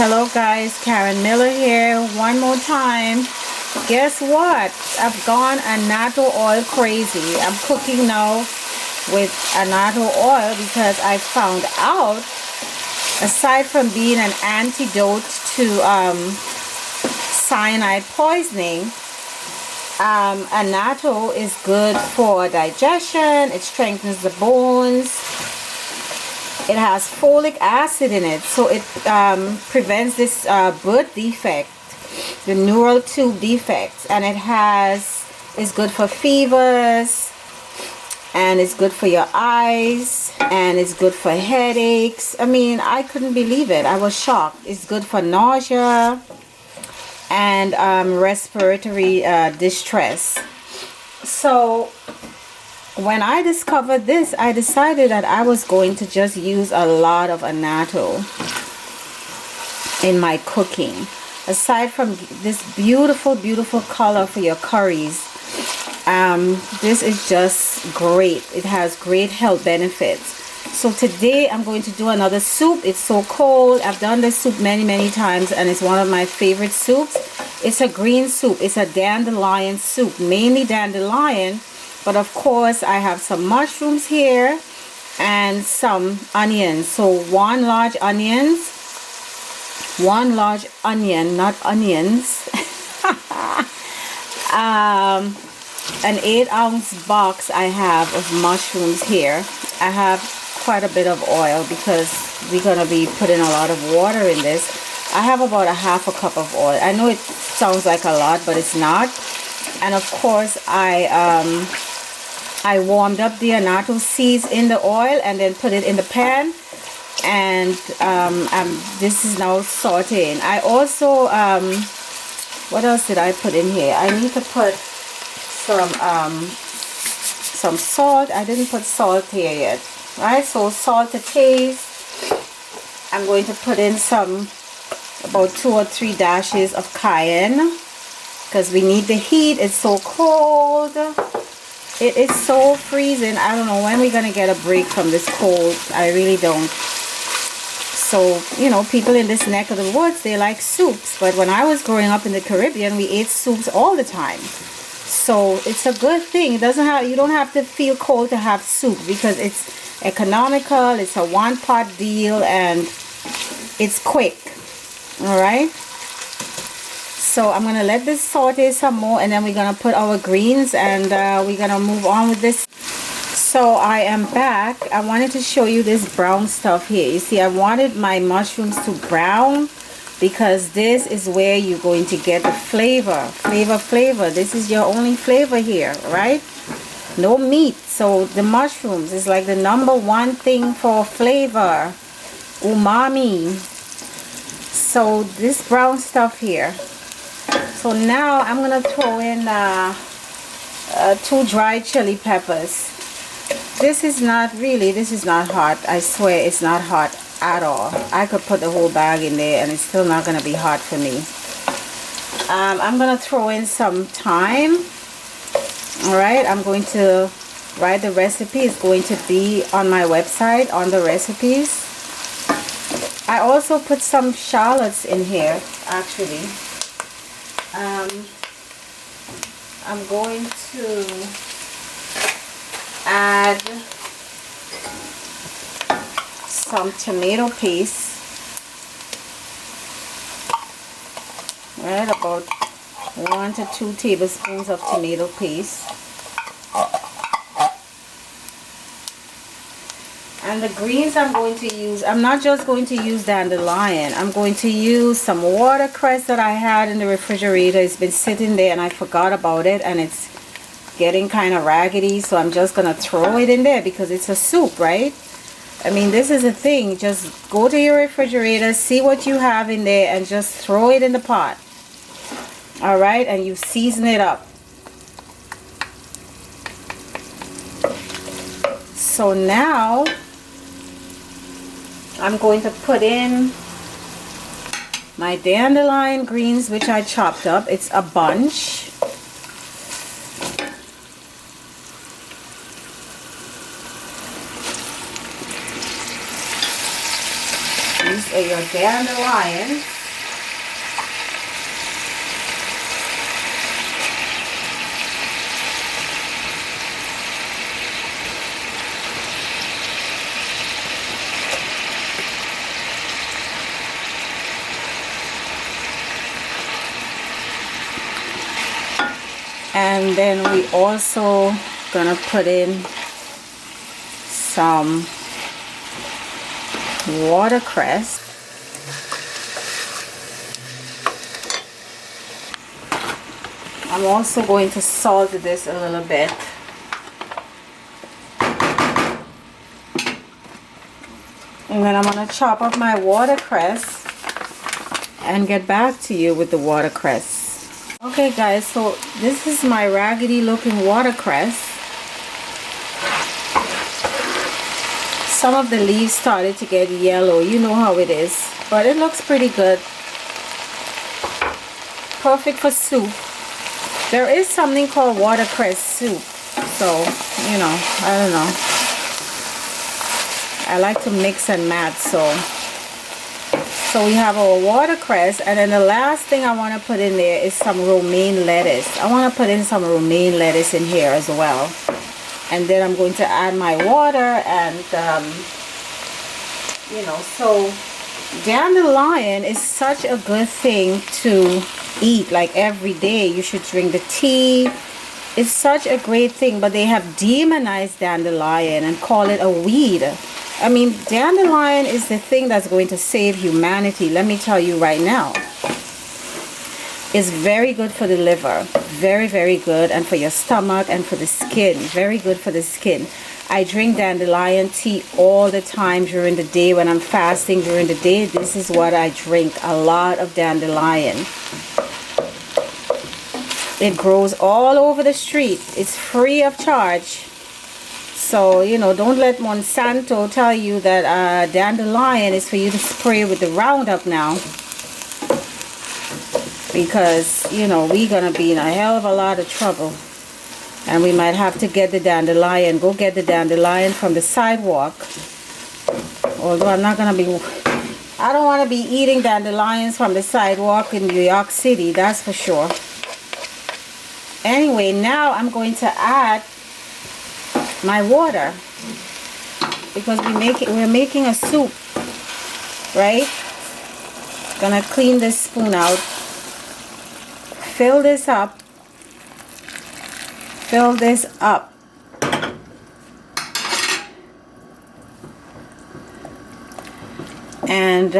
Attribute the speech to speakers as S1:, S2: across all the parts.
S1: Hello guys, Karen Miller here one more time. Guess what? I've gone annatto oil crazy. I'm cooking now with annatto oil because I found out, aside from being an antidote to cyanide poisoning, annatto is good for digestion. It strengthens the bones. It has folic acid in it, so it prevents this birth defect, the neural tube defects, and it's good for fevers, and it's good for your eyes, and it's good for headaches. I mean, I couldn't believe it. I was shocked. It's good for nausea and respiratory distress. So when I discovered this, I decided that I was going to just use a lot of annatto in my cooking. Aside from this beautiful color for your curries, this is just great. It has great health benefits. So today I'm going to do another soup. It's so cold. I've done this soup many times, and it's one of my favorite soups. It's a green soup. It's a dandelion soup, mainly dandelion. But of course, I have some mushrooms here and some onions. So one large onion, not onions. An 8-ounce box I have of mushrooms here. I have quite a bit of oil because we're going to be putting a lot of water in this. I have about a half a cup of oil. I know it sounds like a lot, but it's not. And of course, I warmed up the annatto seeds in the oil and then put it in the pan, and this is now sauteing. I also what else did I put in here? I need to put some salt. I didn't put salt here yet, right? So salt to taste. I'm going to put in about 2 or 3 dashes of cayenne because we need the heat. It's so cold. It is so freezing. I don't know when we're going to get a break from this cold. I really don't. So, you know, people in this neck of the woods, they like soups. But when I was growing up in the Caribbean, we ate soups all the time. So it's a good thing. You don't have to feel cold to have soup because it's economical. It's a one-pot deal and it's quick. All right. So I'm going to let this saute some more, and then we're going to put our greens, and we're going to move on with this. So I am back. I wanted to show you this brown stuff here. You see, I wanted my mushrooms to brown because this is where you're going to get the flavor. This is your only flavor here, right? No meat. So the mushrooms is like the #1 thing for flavor. Umami. So this brown stuff here. So now I'm going to throw in 2 dried chili peppers. This is not hot. I swear it's not hot at all. I could put the whole bag in there and it's still not going to be hot for me. I'm going to throw in some thyme. Alright, I'm going to write the recipe. It's going to be on my website on the recipes. I also put some shallots in here actually. I'm going to add some tomato paste, right, about 1 to 2 tablespoons of tomato paste. And the greens I'm going to use, I'm not just going to use dandelion. I'm going to use some watercress that I had in the refrigerator. It's been sitting there and I forgot about it, and it's getting kind of raggedy. So I'm just going to throw it in there because it's a soup, right? I mean, this is a thing. Just go to your refrigerator, see what you have in there, and just throw it in the pot. Alright, and you season it up. So now I'm going to put in my dandelion greens, which I chopped up. It's a bunch. your dandelion. And then we also gonna put in some watercress. I'm also going to salt this a little bit. And then I'm gonna chop up my watercress and get back to you with the watercress. Okay guys, so this is my raggedy looking watercress. Some of the leaves started to get yellow, you know how it is, but it looks pretty good. Perfect for soup. There is something called watercress soup, so you know, I don't know, I like to mix and match. So we have our watercress, and then the last thing I want to put in there is some romaine lettuce. I want to put in some romaine lettuce in here as well. And then I'm going to add my water, and you know, so dandelion is such a good thing to eat, like every day. You should drink the tea. It's such a great thing, but they have demonized dandelion and call it a weed. I mean, dandelion is the thing that's going to save humanity. Let me tell you right now. It's very good for the liver. Very, very good. And for your stomach and for the skin. Very good for the skin. I drink dandelion tea all the time during the day when I'm fasting during the day. This is what I drink. A lot of dandelion. It grows all over the street. It's free of charge. So, you know, don't let Monsanto tell you that dandelion is for you to spray with the Roundup now. Because, you know, we're going to be in a hell of a lot of trouble. And we might have to get the dandelion. Go get the dandelion from the sidewalk. Although I'm not going to be... I don't want to be eating dandelions from the sidewalk in New York City. That's for sure. Anyway, now I'm going to add my water, because we're making a soup, right? Gonna clean this spoon out, fill this up, and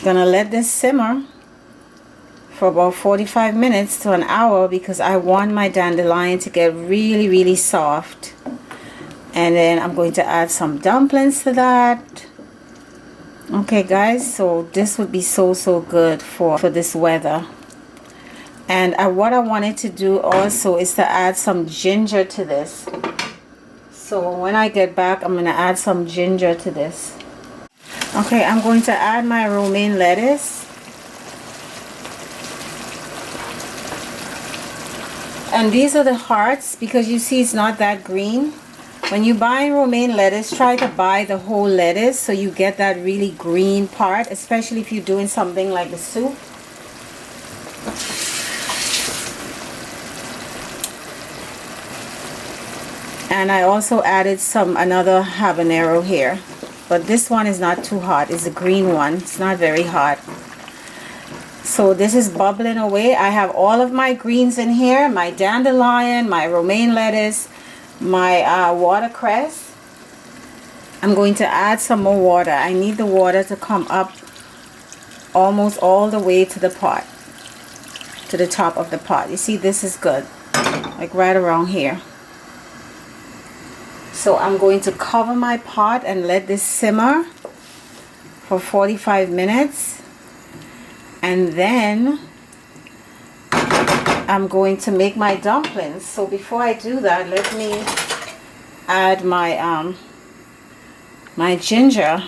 S1: gonna let this simmer for about 45 minutes to an hour, because I want my dandelion to get really, really soft. And then I'm going to add some dumplings to that. Okay guys, so this would be so good for this weather. And what I wanted to do also is to add some ginger to this. So when I get back, I'm going to add some ginger to this. Okay, I'm going to add my romaine lettuce. And these are the hearts, because you see it's not that green. When you buy romaine lettuce, try to buy the whole lettuce so you get that really green part, especially if you're doing something like the soup. And I also added another habanero here, but this one is not too hot. It's a green one. It's not very hot. So this is bubbling away. I have all of my greens in here, my dandelion, my romaine lettuce, my watercress. I'm going to add some more water. I need the water to come up almost all the way to the pot, to the top of the pot. You see, this is good, like right around here. So I'm going to cover my pot and let this simmer for 45 minutes. And then I'm going to make my dumplings. So before I do that, let me add my my ginger.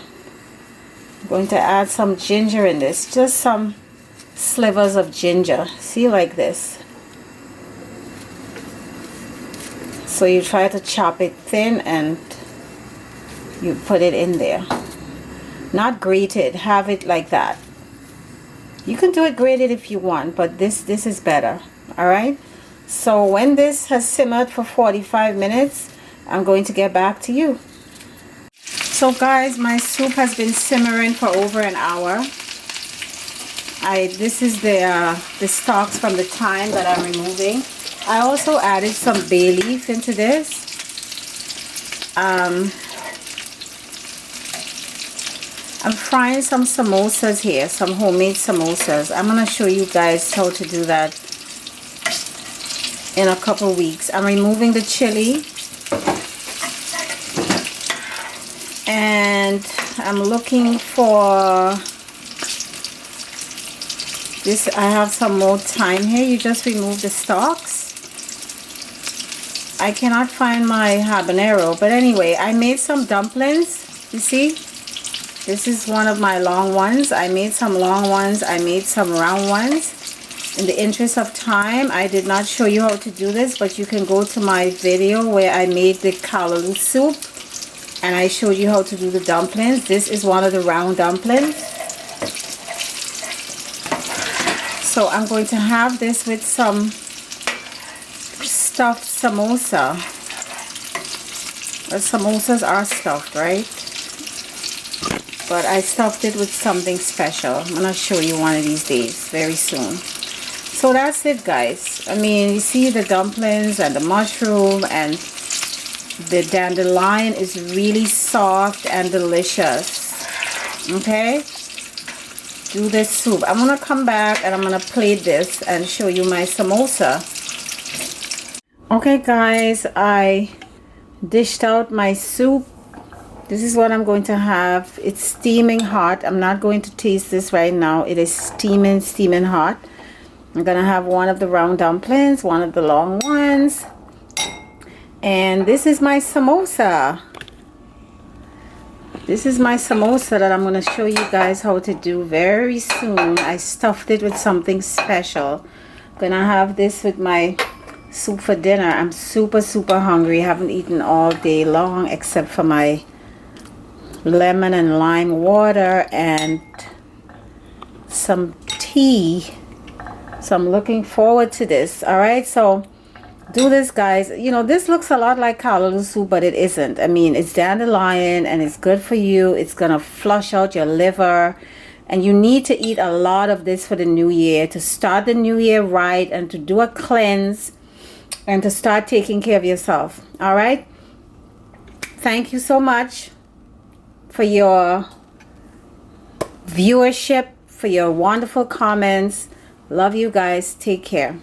S1: I'm going to add some ginger in this, just some slivers of ginger. See, like this. So you try to chop it thin and You put it in there. Not grated, have it like that. You can do it grated if you want, but this is better. All right, so when this has simmered for 45 minutes, I'm going to get back to you. So guys, my soup has been simmering for over an hour. This is the stalks from the thyme that I'm removing. I also added some bay leaf into this. I'm frying some samosas here, some homemade samosas. I'm going to show you guys how to do that in a couple weeks. I'm removing the chili. And I'm looking for this. I have some more thyme here. You just remove the stalks. I cannot find my habanero, but anyway, I made some dumplings. You see, this is one of my long ones. I made some long ones. I made some round ones. In the interest of time, I did not show you how to do this, but you can go to my video where I made the callaloo soup and I showed you how to do the dumplings. This is one of the round dumplings. So I'm going to have this with some stuffed samosa. Well, samosas are stuffed, right? But I stuffed it with something special. I'm going to show you one of these days, very soon. So that's it, guys. I mean, you see the dumplings and the mushroom and the dandelion is really soft and delicious. Okay? Do this soup. I'm going to come back and I'm going to plate this and show you my samosa. Okay, guys, I dished out my soup. This is what I'm going to have. It's steaming hot. I'm not going to taste this right now. It is steaming hot. I'm gonna have one of the round dumplings, one of the long ones, and this is my samosa. This is my samosa that I'm gonna show you guys how to do very soon. I stuffed it with something special. I'm gonna have this with my soup for dinner. I'm super hungry. I haven't eaten all day long except for my lemon and lime water and some tea. So I'm looking forward to this. All right, so do this, guys. You know, this looks a lot like callaloo soup, but it isn't. I mean, it's dandelion and it's good for you. It's gonna flush out your liver, and you need to eat a lot of this for the new year, to start the new year right and to do a cleanse and to start taking care of yourself. All right, thank you so much for your viewership, for your wonderful comments. Love you guys. Take care.